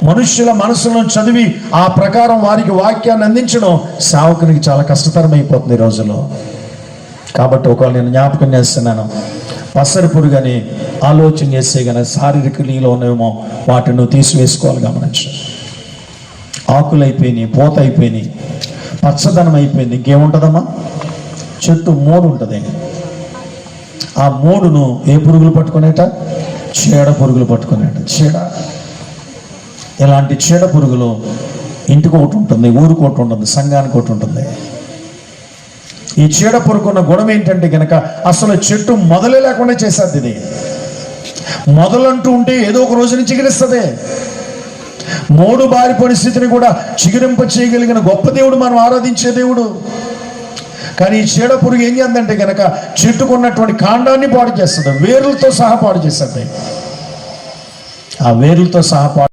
మనుష్యుల మనసులను చదివి ఆ ప్రకారం వారికి వాక్యాన్ని అందించడం సేవకునికి చాలా కష్టతరమైపోతుంది ఈ రోజుల్లో. కాబట్టి ఒకవేళ నేను జ్ఞాపకం చేస్తున్నాను, పసరు పురుగని ఆలోచన చేస్తే కనుక శారీరక నీలో ఉన్నవేమో వాటిని నువ్వు తీసివేసుకోవాలి. గమనించు, ఆకులు అయిపోయినాయి, పూత అయిపోయినాయి, పచ్చదనం అయిపోయింది, ఇంకేముంటుందమ్మా? చెట్టు మోడు ఉంటుంది. ఆ మోడును ఏ పురుగులు పట్టుకునేట? చీడ పురుగులు పట్టుకునేట. చీడ, ఇలాంటి చీడ పురుగులు ఇంటికి ఒకటి ఉంటుంది, ఊరికి ఒకటి ఉంటుంది, సంఘానికి ఒకటి ఉంటుంది. ఈ చీడ పురుగున్న గుణం ఏంటంటే కనుక అసలు చెట్టు మొదలే లేకుండా చేసేది. ఇది మొదలంటూ ఉంటే ఏదో ఒక రోజుని చిగురిస్తుంది. మోడు బారి పరిస్థితిని కూడా చిగురింప చేయగలిగిన గొప్ప దేవుడు మనం ఆరాధించే దేవుడు. కానీ ఈ చీడ పురుగు ఏం చేద్దంటే కనుక చెట్టుకున్నటువంటి కాండాన్ని పాడు చేస్తుంది, వేర్లతో సహా పాడు చేస్తుంది. ఆ వేర్లతో సహా